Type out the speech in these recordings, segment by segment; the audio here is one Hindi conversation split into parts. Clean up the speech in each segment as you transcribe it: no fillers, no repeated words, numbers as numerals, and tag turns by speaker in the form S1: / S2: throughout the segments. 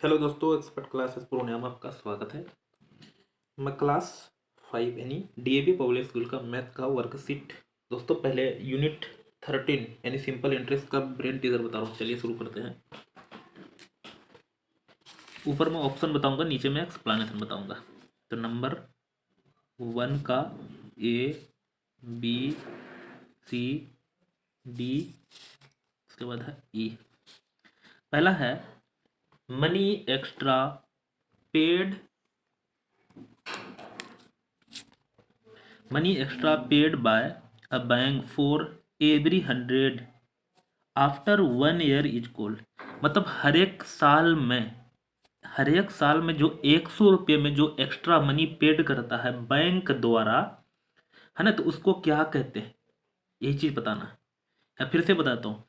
S1: हेलो दोस्तों, एक्सपर्ट क्लासेस प्रोग्राम में आपका स्वागत है। मैं क्लास 5 यानी डीएवी पब्लिक स्कूल का मैथ का वर्कशीट दोस्तों पहले यूनिट 13 यानी सिंपल इंटरेस्ट का ब्रेन टीजर बता रहा हूँ। चलिए शुरू करते हैं। ऊपर मैं ऑप्शन बताऊंगा, नीचे मैं एक्सप्लेनेशन बताऊंगा। तो नंबर 1 का ए बी सी डी, उसके बाद है ई। पहला है money extra paid by a bank for every 100 after 1 year is called. मतलब हर एक साल में जो 100 रुपये में जो एक्स्ट्रा मनी पेड करता है बैंक द्वारा, है ना, तो उसको क्या कहते हैं, यही चीज बताना है। या फिर से बताता हूँ,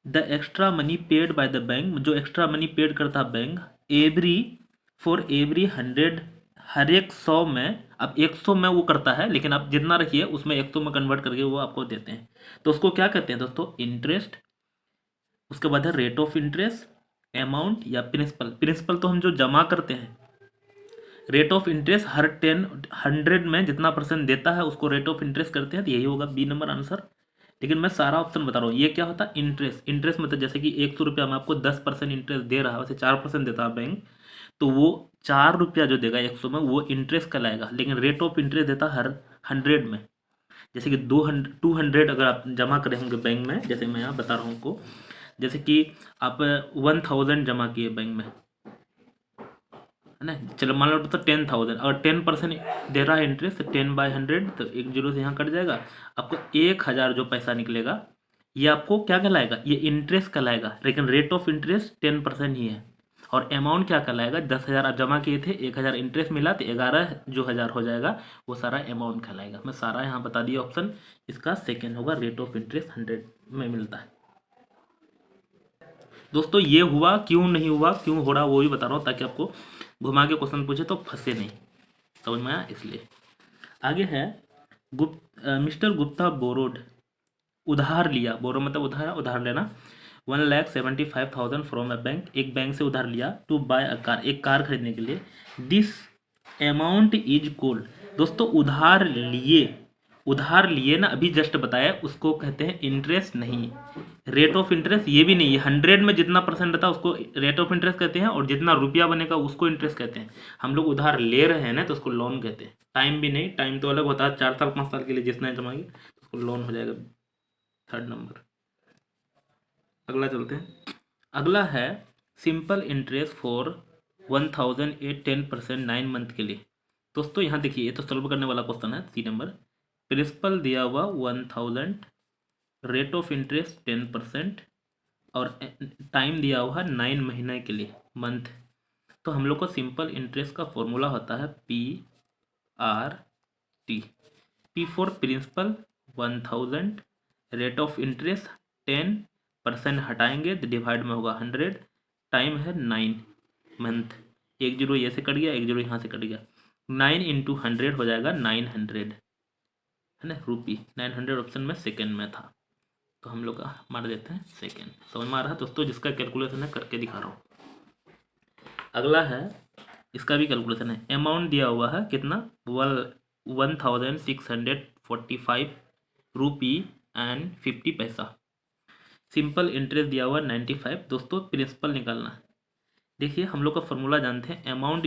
S1: the extra money paid by the bank, जो एक्स्ट्रा मनी पेड करता है बैंक एवरी फॉर एवरी 100, हर एक 100 में। अब 100 में वो करता है, लेकिन आप जितना रखिए उसमें 100 में कन्वर्ट करके वो आपको देते हैं। तो उसको क्या कहते हैं दोस्तों, इंटरेस्ट। उसके बाद है रेट ऑफ इंटरेस्ट, अमाउंट या प्रिंसिपल। प्रिंसिपल तो हम जो जमा करते हैं, रेट ऑफ इंटरेस्ट हर 100 में जितना परसेंट देता है उसको रेट ऑफ इंटरेस्ट करते हैं। तो यही होगा बी नंबर आंसर। लेकिन मैं सारा ऑप्शन बता रहा हूँ। ये क्या होता है, इंटरेस्ट। इंटरेस्ट मतलब जैसे कि 100 रुपया में आपको 10% इंटरेस्ट दे रहा है, वैसे 4% देता है बैंक, तो वो 4 रुपया जो देगा 100 में वो इंटरेस्ट कहलाएगा। लेकिन रेट ऑफ इंटरेस्ट देता हर 100 में। जैसे कि 200 अगर आप जमा करे होंगे बैंक में, जैसे मैं यहाँ बता रहा हूँ आपको, जैसे कि आप 1000 जमा किए बैंक में, है ना। चलो मान लो तो 10,000, अगर 10% दे रहा है इंटरेस्ट, 10/100, तो एक जीरो से यहाँ कट जाएगा। आपको 1000 जो पैसा निकलेगा ये आपको क्या कहलाएगा, ये इंटरेस्ट कहलाएगा। लेकिन रेट ऑफ इंटरेस्ट 10% ही है। और अमाउंट क्या कहलाएगा, 10,000 आप जमा किए थे, 1000 इंटरेस्ट मिला, तो 11 जो हज़ार हो जाएगा वो सारा अमाउंट कहलाएगा। मैं सारा यहाँ बता दिया ऑप्शन। इसका सेकेंड होगा, रेट ऑफ इंटरेस्ट 100 में मिलता है। दोस्तों ये हुआ क्यों नहीं हुआ, क्यों हो रहा, वो भी बता रहा हूँ, ताकि आपको घुमा के क्वेश्चन पूछे तो फंसे नहीं। समझ में आया, इसलिए। आगे है मिस्टर गुप्ता बोरोड, उधार लिया। बोरो मतलब उधार लेना। 1,75,000 फ्रॉम अ बैंक, एक बैंक से उधार लिया, टू बाय अ कार, एक कार खरीदने के लिए। This amount is called. दोस्तों उधार लिए ना, अभी जस्ट बताया, उसको कहते हैं इंटरेस्ट, नहीं रेट ऑफ इंटरेस्ट। ये भी नहीं है, 100 में जितना परसेंट रहता है उसको रेट ऑफ इंटरेस्ट कहते हैं, और जितना रुपया बनेगा उसको इंटरेस्ट कहते हैं। हम लोग उधार ले रहे हैं ना, तो उसको लोन कहते हैं। टाइम भी नहीं, टाइम तो अलग होता है, 4 साल 5 साल के लिए जितना जमाएंगे तो उसको लोन हो जाएगा। Third number. अगला चलते हैं। अगला है simple interest for 1000 at 10% 9 month के लिए। दोस्तों यहाँ देखिए, ये तो सॉल्व करने वाला क्वेश्चन है। सी नंबर, प्रिंसिपल दिया हुआ 1000, रेट ऑफ इंटरेस्ट 10%, और टाइम दिया हुआ है 9 महीने के लिए, मंथ। तो हम लोग को सिंपल इंटरेस्ट का फॉर्मूला होता है PRT। P for principal 1000, rate of interest 10%, हटाएंगे तो डिवाइड में होगा 100, टाइम है 9 मंथ। एक जीरो ये से कट गया, एक जीरो यहाँ से कट गया, 9 × 100 हो जाएगा 900, है ना, रुपी। 900 ऑप्शन में सेकेंड में था, तो हम लोग का मार देते हैं सेकेंड। समझ में आ रहा है दोस्तों, जिसका कैलकुलेशन है करके दिखा रहा हूँ। अगला है, इसका भी कैलकुलेशन है। अमाउंट दिया हुआ है कितना, 1,645 रुपी एंड 50 पैसा। सिंपल इंटरेस्ट दिया हुआ 95। दोस्तों प्रिंसिपल निकालना है। देखिए हम लोग का फॉर्मूला जानते हैं, अमाउंट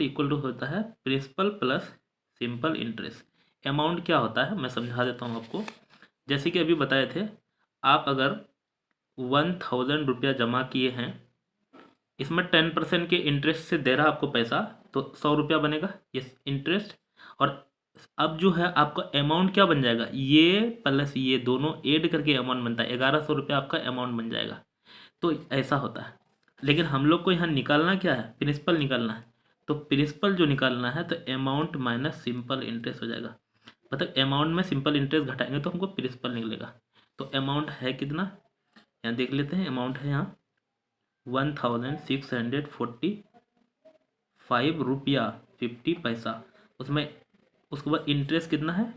S1: इक्वल टू होता है principal plus simple interest. Amount क्या होता है मैं समझा देता हूँ आपको। जैसे कि अभी बताए थे, आप अगर 1000 रुपया जमा किए हैं, इसमें 10% के इंटरेस्ट से दे रहा आपको पैसा, तो 100 रुपया बनेगा ये इंटरेस्ट। और अब जो है आपका अमाउंट क्या बन जाएगा, ये प्लस ये दोनों ऐड करके अमाउंट बनता है, 1100 रुपया आपका अमाउंट बन जाएगा। तो ऐसा होता है। लेकिन हम लोग को यहाँ निकालना क्या है, प्रिंसिपल निकालना है। तो प्रिंसिपल जो निकालना है, तो अमाउंट माइनस सिंपल इंटरेस्ट हो जाएगा। मतलब अमाउंट में सिंपल इंटरेस्ट घटाएंगे तो हमको प्रिंसिपल निकलेगा। तो अमाउंट है कितना, यहाँ देख लेते हैं। अमाउंट है यहाँ 1,645 रुपया 50 पैसा। उसमें उसके बाद इंटरेस्ट कितना है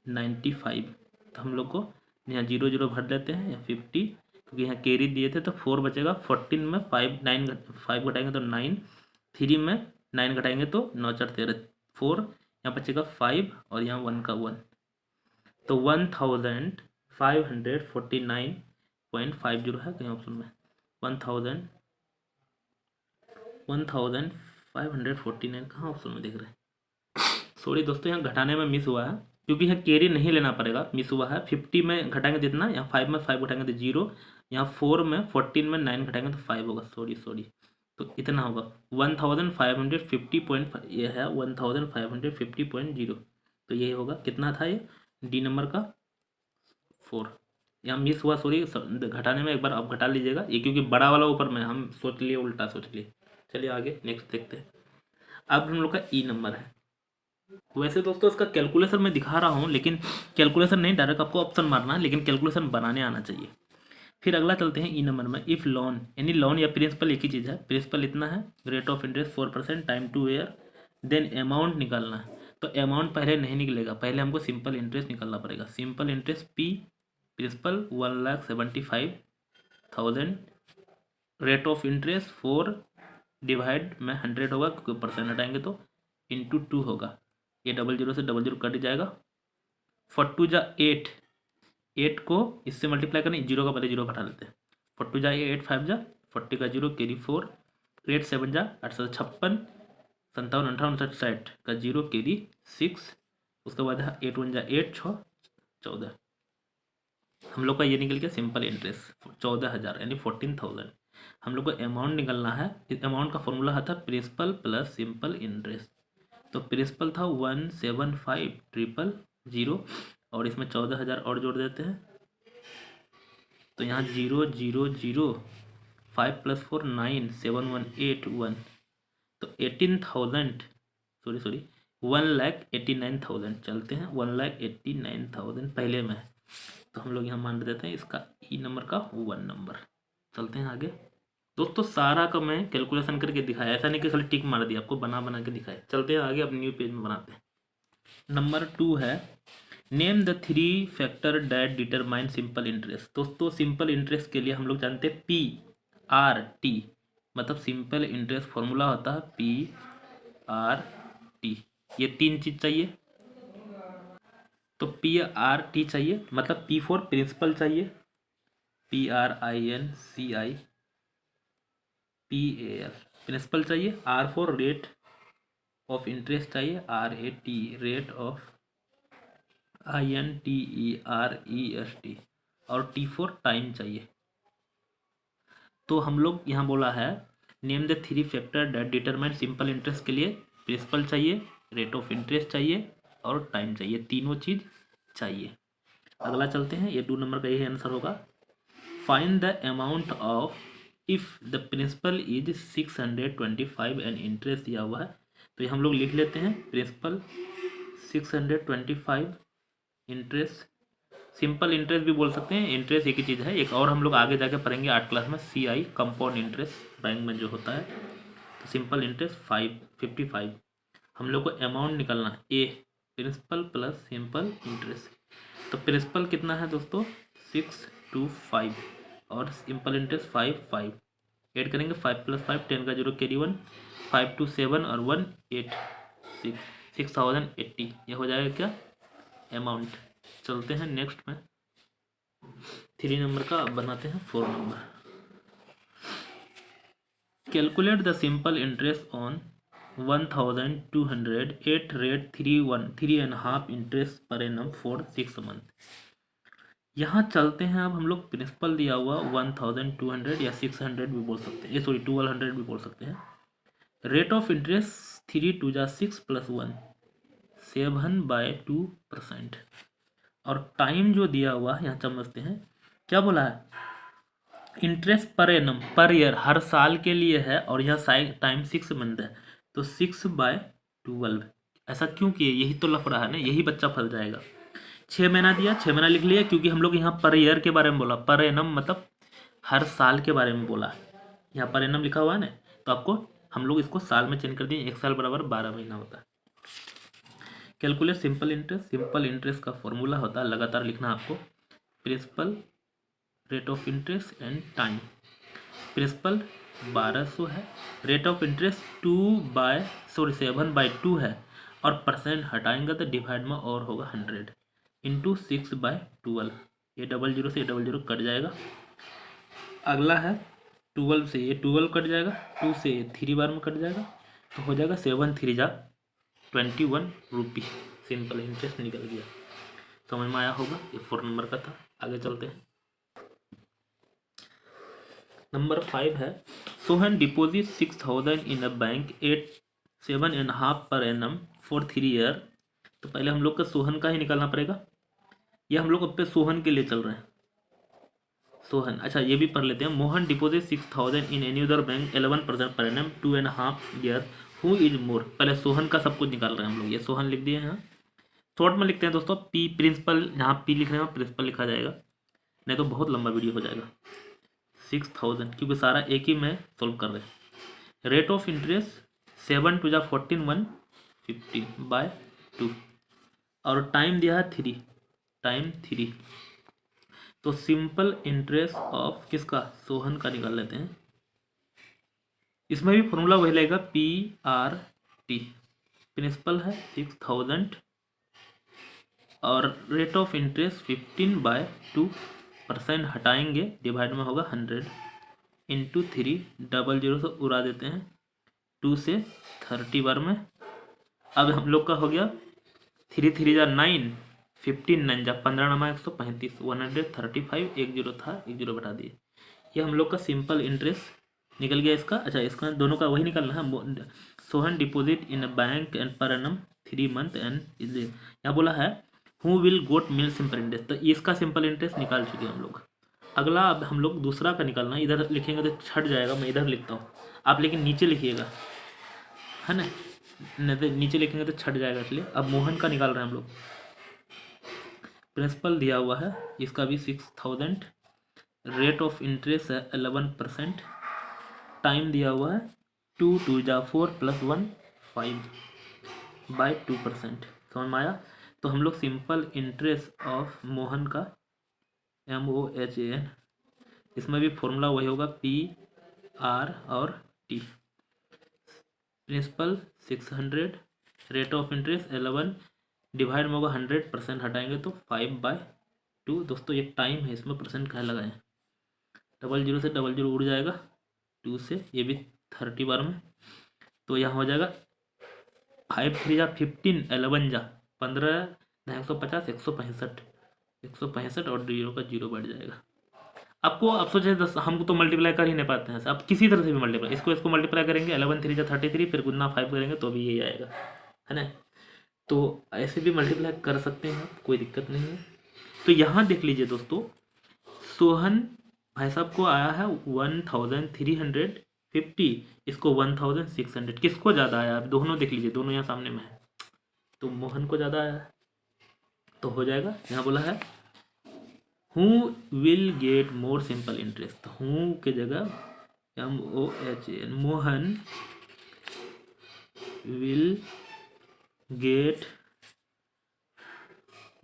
S1: 95। तो हम लोग को यहाँ जीरो जीरो भर लेते हैं, या 50 क्योंकि यहाँ कैरी दिए थे तो 4 बचेगा। 14 में 5 घटाएंगे तो 9, 3 में 9 घटाएंगे तो 9 4 13 4, यहाँ बचेगा 5 और यहाँ 1 का 1, तो 1549.50 है कहीं ऑप्शन में। 1549 कहाँ ऑप्शन में देख रहे हैं। सॉरी दोस्तों, यहाँ घटाने में मिस हुआ है, क्योंकि यहाँ कैरी नहीं लेना पड़ेगा, मिस हुआ है। 50 में घटाएंगे तो इतना, यहाँ 5 में 5 घटाएंगे तो 0, यहाँ 4 में 14 में 9 घटाएंगे तो 5 होगा। सॉरी तो इतना होगा 1550. ये है 1550.0, तो ये होगा। कितना था ये डी नंबर का 4, यहाँ मिस हुआ, सॉरी। घटाने में एक बार आप घटा लीजिएगा ये, क्योंकि बड़ा वाला ऊपर में हम सोच लिए, उल्टा सोच लिए। चलिए आगे नेक्स्ट देखते हैं। अब हम लोग का ई नंबर है। वैसे दोस्तों इसका कैलकुलेशन मैं दिखा रहा हूँ, लेकिन कैलकुलेशन नहीं, डायरेक्ट आपको ऑप्शन मारना है, लेकिन कैलकुलेशन बनाने आना चाहिए। फिर अगला चलते हैं ई नंबर में। इफ़ लोन, यानी लोन या प्रिंसिपल एक ही चीज़ है। प्रिंसिपल इतना है, rate of interest 4%, time 2 year, then amount निकालना है। तो अमाउंट पहले नहीं निकलेगा, पहले हमको सिंपल इंटरेस्ट निकालना पड़ेगा। Simple interest P, principal 1,75,000, rate of interest 4 divide में 100 होगा, क्योंकि परसेंट हटाएंगे तो इंटू 2 होगा। ये 00 से 00 कट जाएगा। 4 2 जा 8, 8 को इससे मल्टीप्लाई करना, 0 का पहले 0 घटा लेते हैं। 4 2 जा 8, 5 जा 40 का 0 कैरी 4, 8 7 जा 856, 57 58 59 60 का 0 कैरी 6, उसके बाद 8 1 जा 8 6 14। हम लोग का ये निकल गया सिंपल इंटरेस्ट 14,000 यानी 14,000। हम लोग को अमाउंट निकलना है। इस अमाउंट का फॉर्मूला था प्रिंसिपल प्लस सिंपल इंटरेस्ट। तो प्रिंसिपल था 175,000 और इसमें 14,000 और जोड़ देते हैं, तो यहाँ 0 0 0 5 + 4 9 7 1 8 1, तो 18,000 सॉरी 1,89,000 चलते हैं। 1,89,000 पहले में है, तो हम लोग यहाँ मान देते हैं इसका ई नंबर का 1 नंबर। चलते हैं आगे। दोस्तों सारा का मैं कैलकुलेशन करके दिखाया, ऐसा नहीं कि खाली टिक मार दिया, आपको बना के दिखाया। चलते हैं आगे, अब न्यू पेज में बनाते हैं। नंबर 2 है, name the 3 factor that determine simple interest. दोस्तों सिंपल इंटरेस्ट के लिए हम लोग जानते हैं PRT, मतलब सिंपल इंटरेस्ट फॉर्मूला होता है PRT। ये 3 चीज़ चाहिए, तो PRT चाहिए, मतलब P फॉर प्रिंसिपल चाहिए, PRINCI PAL प्रिंसिपल चाहिए, R for rate of interest चाहिए, RAT रेट ऑफ INTEREST, और T फॉर टाइम चाहिए। तो हम लोग यहाँ बोला है name the 3 factor that determine simple interest के लिए प्रिंसिपल चाहिए, रेट ऑफ इंटरेस्ट चाहिए और टाइम चाहिए, तीनों चीज़ चाहिए। अगला चलते हैं, ये 2 नंबर का यही आंसर होगा। Find the amount of if the principal is 625 and interest दिया हुआ है, तो ये हम लोग लिख लेते हैं प्रिंसिपल 625, इंटरेस्ट सिंपल इंटरेस्ट भी बोल सकते हैं, इंटरेस्ट एक ही चीज़ है। एक और हम लोग आगे जाके पढ़ेंगे 8 क्लास में, CI कंपाउंड इंटरेस्ट बैंक में जो होता है। तो सिंपल इंटरेस्ट 55। हम लोग को अमाउंट निकालना है, ए प्रिंसिपल प्लस सिंपल इंटरेस्ट। तो प्रिंसिपल कितना है दोस्तों 625 और सिंपल इंटरेस्ट 5 ऐड करेंगे, 5 + 5 10 का 0 कैरी 1, 5 2 7 और 1 8 6 6080, ये हो जाएगा क्या अमाउंट। चलते हैं नेक्स्ट में 3 नंबर का, अब बनाते हैं 4 number. Calculate the simple interest on 1,200 at rate 3.5 interest per annum for 6 month. यहाँ चलते हैं, अब हम लोग प्रिंसिपल दिया हुआ 1,200 या 600 भी बोल सकते हैं, ये सॉरी 1,200 भी बोल सकते हैं। रेट ऑफ इंटरेस्ट 3 2 जा 6 + 1 7/2%, और टाइम जो दिया हुआ है यहाँ समझते हैं क्या बोला है, interest per annum per year हर साल के लिए है, और यह टाइम 6 मंथ है, तो 6/12। ऐसा क्यों किए, यही तो लफड़ा है ना, यही बच्चा फंस जाएगा। 6 महीना दिया, 6 महीना लिख लिया, क्योंकि हम लोग यहाँ पर ईयर के बारे में बोला, पर एनम मतलब हर साल के बारे में बोला, यहाँ पर एनम लिखा हुआ है ना, तो आपको हम लोग इसको साल में चेंज कर दिए, 1 साल बराबर 12 महीना होता है। Calculate simple interest, simple interest का फॉर्मूला होता है, लगातार लिखना आपको, principal rate of interest and time. Principal 1200 है, रेट ऑफ इंटरेस्ट 7/2 है, और परसेंट हटाएंगे तो डिवाइड में और होगा 100 इंटू 6/12। ये 00 से 00 कट जाएगा। अगला है 12 से ये 12 कट जाएगा, 2 से 3 बार में कट जाएगा, तो हो जाएगा 7 3 जा 21 रुपी। सिंपल इंटरेस्ट निकल गया। समझ में आया होगा। ये 4 नंबर का था। आगे चलते हैं। नंबर 5 है Sohan deposit 6000 in a bank at 7.5 per annum for 3 year. तो पहले हम लोग का सोहन का ही निकालना पड़ेगा। ये हम लोग अब पे सोहन के लिए चल रहे हैं। सोहन, अच्छा ये भी पढ़ लेते हैं। Mohan deposit 6000 in any other bank 11% per annum 2.5 year, who is more. पहले सोहन का सब कुछ निकाल रहे हैं हम लोग। ये सोहन लिख दिए हैं, शॉर्ट में लिखते हैं दोस्तों। पी प्रिंसिपल, यहाँ पी लिखने में प्रिंसिपल लिखा जाएगा, नहीं तो बहुत लंबा वीडियो हो जाएगा। 6000 क्योंकि सारा एक ही में सॉल्व कर रहे हैं। रेट ऑफ इंटरेस्ट 7 2 जा 14 150/2, और टाइम दिया है 3, टाइम 3। तो सिंपल इंटरेस्ट ऑफ किसका, सोहन का निकाल लेते हैं। इसमें भी फॉर्मूला वही लगेगा, PRT। प्रिंसिपल है 6000 और रेट ऑफ इंटरेस्ट 15/2, परसेंट हटाएंगे डिवाइड में होगा 100 इंटू 3, 00 से उड़ा देते हैं, 2 से 30 बार में। अब हम लोग का हो गया 3 3 जा 9, 15 9 जा 15 नमा 135, 135, 10 था 10 बटा दिए। ये हम लोग का सिंपल इंटरेस्ट निकल गया इसका। अच्छा इसका दोनों का वही निकलना है। Sohan deposit in a bank and per annum 3 month and यहाँ बोला है हु विल गोट मिल सिंपल इंटरेस्ट। तो इसका सिंपल इंटरेस्ट निकाल चुके हम लोग। अगला अब हम लोग दूसरा का निकालना है। इधर लिखेंगे तो छट जाएगा, मैं इधर लिखता हूँ, आप लेकिन नीचे लिखिएगा, है ना, नहीं तो नीचे लिखेंगे तो छट जाएगा, इसलिए। अब मोहन का निकाल रहे हैं हम लोग। प्रिंसिपल दिया हुआ है, इसका भी 6000, रेट ऑफ इंटरेस्ट है 11%, टाइम दिया हुआ है 2 2 जा 4 + 1 5/2%। समझ में आया। तो हम लोग सिंपल इंटरेस्ट ऑफ मोहन का MOHAN, इसमें भी फॉर्मूला वही होगा, PR और T। Principal 600, rate of interest 11, divide में होगा 100, परसेंट हटाएंगे तो 5/2। दोस्तों ये टाइम है, इसमें परसेंट कहाँ लगाएं, 00 से 00 उड़ जाएगा, 2 से ये भी 30 बार में, तो यहाँ हो जाएगा 5 3 जा 15, 11 जा 15, 150, 165 और 0 का 0 बढ़ जाएगा। आपको आप सोचे हमको तो मल्टीप्लाई कर ही नहीं पाते हैं, आप किसी तरह से भी मल्टीप्लाई, इसको मल्टीप्लाई करेंगे, 11 3 जा 33, फिर गुना 5 करेंगे तो भी यही आएगा, है ना। तो ऐसे भी मल्टीप्लाई कर सकते हैं, कोई दिक्कत नहीं है। तो यहाँ देख लीजिए दोस्तों, सोहन भाई साहब को आया है 1350, इसको 1600। किसको ज़्यादा आया, आप दोनों देख लीजिए, दोनों यहाँ सामने में है, तो मोहन को ज़्यादा आया है, तो हो जाएगा। यहाँ बोला है who will get more simple interest, who के जगह MOHAN, Mohan will get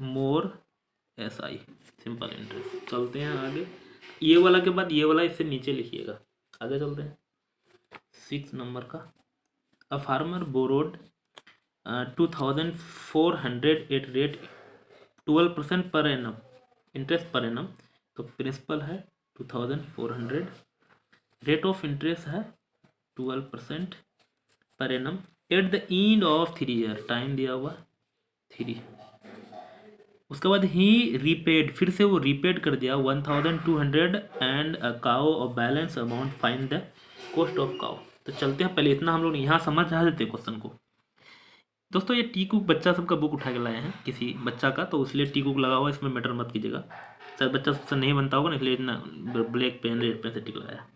S1: more SI simple interest. चलते हैं आगे। ये वाला के बाद ये वाला इससे नीचे लिखिएगा। आगे चलते हैं 6 नंबर का। A farmer borrowed 2400 at rate 12% per annum, interest per annum. तो प्रिंसिपल है 2400, रेट ऑफ इंटरेस्ट है 12% per annum at the end of 3 year, time दिया हुआ 3। उसके बाद ही रीपेड, फिर से वो रीपेड कर दिया 1200 एंड काउ और balance amount, find the cost of cow. तो चलते हैं, पहले इतना हम लोग यहाँ समझ आ देते क्वेश्चन को। दोस्तों ये टी कुक बच्चा सबका बुक उठा के लाए हैं, किसी बच्चा का, तो इसलिए टी कुक लगा हुआ, इसमें मैटर मत कीजिएगा। शायद बच्चा सबसे नहीं बनता होगा ना, इसलिए इतना ब्लैक पेन रेड पेन से टिक लगाया।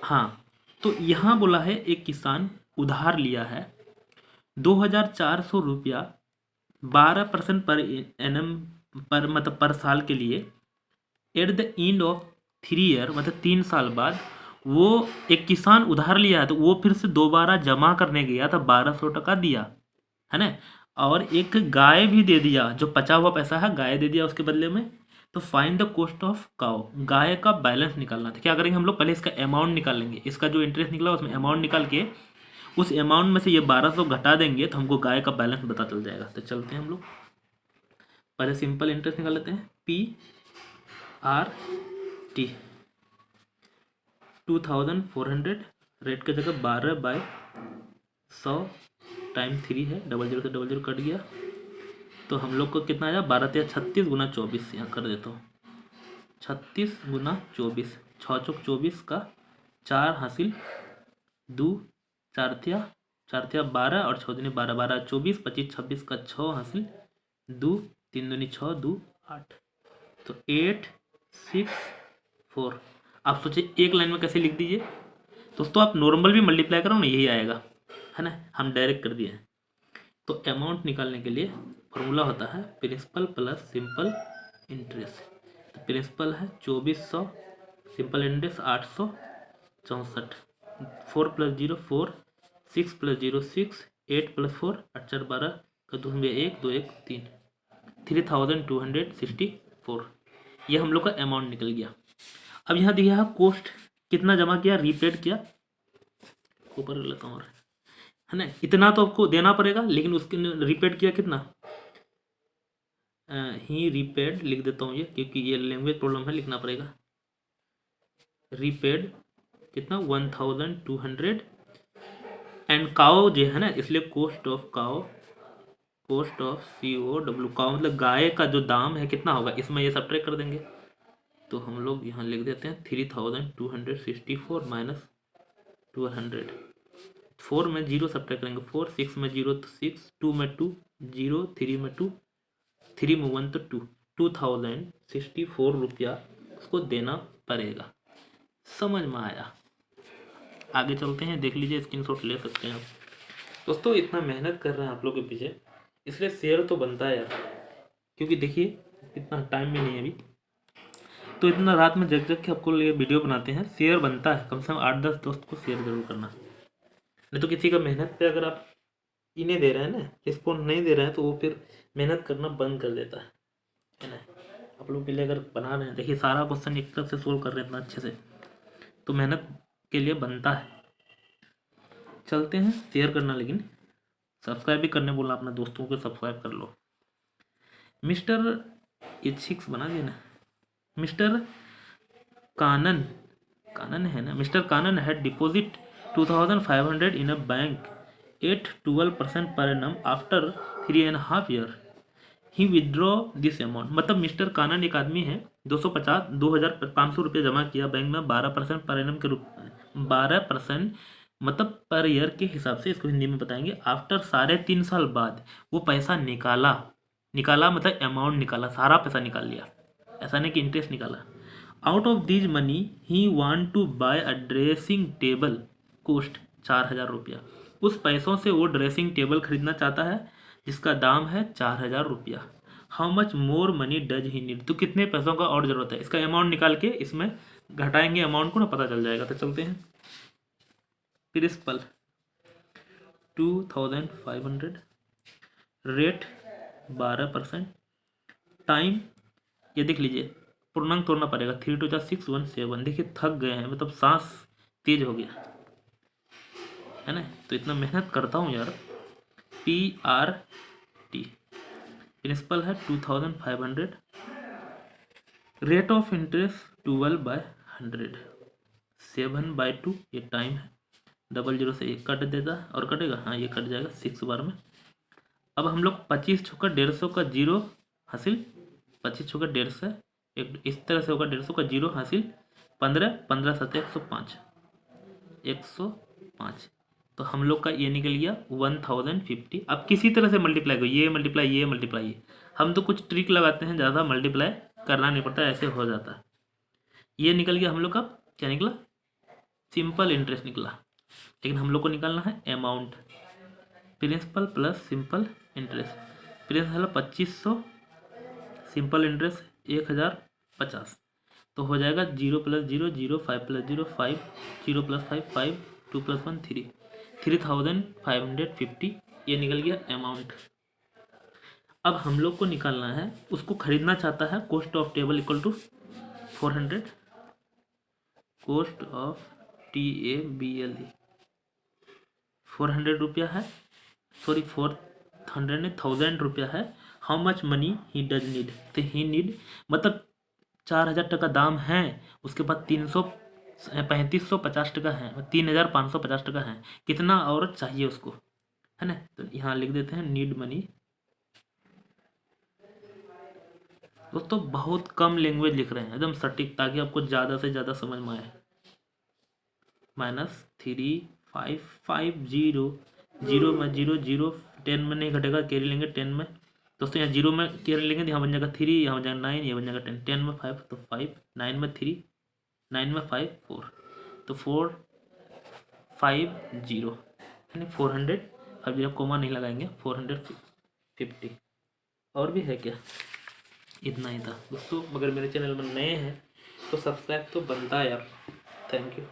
S1: हाँ, तो यहाँ बोला है एक किसान उधार लिया है 2400 रुपया 12% पर एनम पर, मतलब पर साल के लिए, at the end of 3 year, मतलब 3 साल बाद वो एक किसान उधार लिया है, तो वो फिर से दोबारा जमा करने गया था, 1200 टका दिया, है ना, और एक गाय भी दे दिया, जो बचा हुआ पैसा है गाय दे दिया उसके बदले में, तो find the cost of cow, गाय का बैलेंस निकालना था। क्या करेंगे हम लोग, पहले इसका अमाउंट निकाल लेंगे, इसका जो इंटरेस्ट निकला उसमें अमाउंट निकाल के उस अमाउंट में से ये 1200 घटा देंगे तो हमको गाय का बैलेंस पता चल जाएगा। तो चलते हैं हम लोग पहले सिंपल इंटरेस्ट निकाल लेते हैं। PRT 2400, रेट की जगह 12/100 टाइम 3 है, 00 से 00 कट गया, तो हम लोग को कितना आया, 12 या 36 गुना 24, यहाँ कर देता हूँ 36 गुना 24, 6 चौक 24 का 4 हासिल 2, 4 तिया 12 और 6 दूनी 12, 12 24, 25 26 का 6 हासिल 2, 3 दूनी 6, 2 8, तो 8 6 4। आप सोचिए एक लाइन में कैसे लिख दीजिए दोस्तों, आप नॉर्मल भी मल्टीप्लाई करो ना यही आएगा, है ना, हम डायरेक्ट कर दिए हैं। तो अमाउंट निकालने के लिए फॉर्मूला होता है प्रिंसिपल प्लस सिंपल इंटरेस्ट। तो प्रिंसिपल है 2400, सिंपल इंटरेस्ट 864, 4 + 0 4, 6 + 0 6, 8 + 4 8 4 12 का 2 में 1 2 1 3, 3264, ये हम लोग का अमाउंट निकल गया। अब यहाँ दिया है कॉस्ट, कितना जमा किया, रीपेड किया, ऊपर लेता हूँ, है ना, इतना तो आपको देना पड़ेगा, लेकिन उसके रीपेड किया कितना, ही रीपेड लिख देता हूँ ये, क्योंकि ये लैंग्वेज प्रॉब्लम है, लिखना पड़ेगा। रीपेड कितना 1200, एंड काओ जो है ना, इसलिए cost of cow, cost of COW, cow मतलब गाय का जो दाम है कितना होगा, इसमें ये सब्ट्रैक्ट कर देंगे। तो हम लोग यहाँ लिख देते हैं 3264 माइनस 200, 4 में 0 सब्ट्रैक्ट करेंगे 4, 6 में 0 तो 6, 2 में 2 0, 3 में 2, 3 में 1 तो 2, 2064 रुपया उसको देना पड़ेगा। समझ में आया? आगे चलते हैं, देख लीजिए, स्क्रीनशॉट ले सकते हैं आप। दोस्तों इतना मेहनत कर रहे हैं आप लोग के पीछे, इसलिए शेयर तो बनता है यार, क्योंकि देखिए इतना टाइम भी नहीं है अभी, तो इतना रात में जग जग के आपको ये वीडियो बनाते हैं, शेयर बनता है, कम से कम 8-10 दोस्त को शेयर जरूर करना। नहीं तो किसी का मेहनत पे अगर आप इन्हें दे रहे हैं ना, रिस्पॉन्स नहीं दे रहे हैं, तो वो फिर मेहनत करना बंद कर देता है ना। आप लोग के लिए अगर बना रहे हैं, देखिए सारा क्वेश्चन एक तरफ से सोल्व कर रहे हैं इतना अच्छे से, तो मेहनत के लिए बनता है। चलते हैं, शेयर करना, लेकिन सब्सक्राइब भी करने बोला अपने दोस्तों को, सब्सक्राइब कर लो। मिस्टर H6 बना दिए ना, मिस्टर कानन है ना, mister Kanan had deposit 2500 in a bank at 12% per annum after 3.5 year, he withdraw this amount. मतलब मिस्टर कानन एक आदमी है, 2500 रुपये जमा किया बैंक में 12% पर एनम के रूप में, 12% मतलब पर ईयर के हिसाब से, इसको हिंदी में बताएंगे। आफ्टर 3.5 साल बाद वो पैसा निकाला मतलब अमाउंट निकाला, सारा पैसा निकाल लिया, ऐसा नहीं कि इंटरेस्ट निकाला। Out of this money he want to buy a dressing table cost 4000 रुपया। उस पैसों से वो ड्रेसिंग टेबल खरीदना चाहता है जिसका दाम है 4000 रुपया। How much more money does he need, तो कितने पैसों का और ज़रूरत है, इसका अमाउंट निकाल के इसमें घटाएंगे अमाउंट को ना, पता चल जाएगा। तो चलते हैं, प्रिंसिपल 2500, रेट 12%, टाइम ये देख लीजिए, पूर्णांक तोड़ना पड़ेगा, 3 × 2 = 6 17। देखिए थक गए हैं, मतलब सांस तेज हो गया है ना, तो इतना मेहनत करता हूँ यार। PRT प्रिंसिपल है 2500, रेट ऑफ इंटरेस्ट 12/100, 7/2 ये टाइम है, 00 से 1 कट देता और कटेगा, हाँ ये कट जाएगा 6 बार में। अब हम लोग 25 × 150 का 0 हासिल, 25 × 150 एक इस तरह से होगा, 150 का 0 हासिल 15, 15 7 105, 105। तो हम लोग का ये निकल गया 1050। अब किसी तरह से मल्टीप्लाई करो, ये मल्टीप्लाई, हम तो कुछ ट्रिक लगाते हैं, ज़्यादा मल्टीप्लाई करना नहीं पड़ता, ऐसे हो जाता है। ये निकल गया हम लोग का, क्या निकला, सिंपल इंटरेस्ट निकला, लेकिन हम लोग को निकालना है amount. Principal plus simple interest, principal 2500, simple interest 1050, तो हो जाएगा 0 + 0 0, 5 + 0 5, 0 + 5 5, 2 + 1 3, 3550 ये निकल गया अमाउंट। अब हम लोग को निकालना है, उसको खरीदना चाहता है, cost of table equal to 400, cost of TABLE 400 रुपया है, सॉरी 400 नहीं 1000 रुपया है। How much money he does need, तो ही नीड मतलब 4000 टका दाम है, उसके बाद 3550 टका है, 3550 टका है, कितना और चाहिए उसको, है ना। तो यहाँ लिख देते हैं नीड मनी। दोस्तों बहुत कम लैंग्वेज लिख रहे हैं, एकदम सटीक, ताकि आपको ज़्यादा से ज़्यादा समझ में आए। -3550, जीरो में जीरो, जीरो 10 में नहीं घटेगा, कैरी लेंगे 10 में। दोस्तों यहाँ जीरो में कैरी लेंगे तो यहाँ बन जाएगा 3, यहाँ बन जाएगा 9, ये बन जाएगा 10, 10 में 5 तो 5, 9 में 3, 9 में 5 4, तो 450 यानी 400, अब जब कोमा नहीं लगाएंगे 450। और भी है क्या, इतना ही था दोस्तों। अगर मेरे चैनल में नए हैं तो सब्सक्राइब तो बनता है यार। Thank you.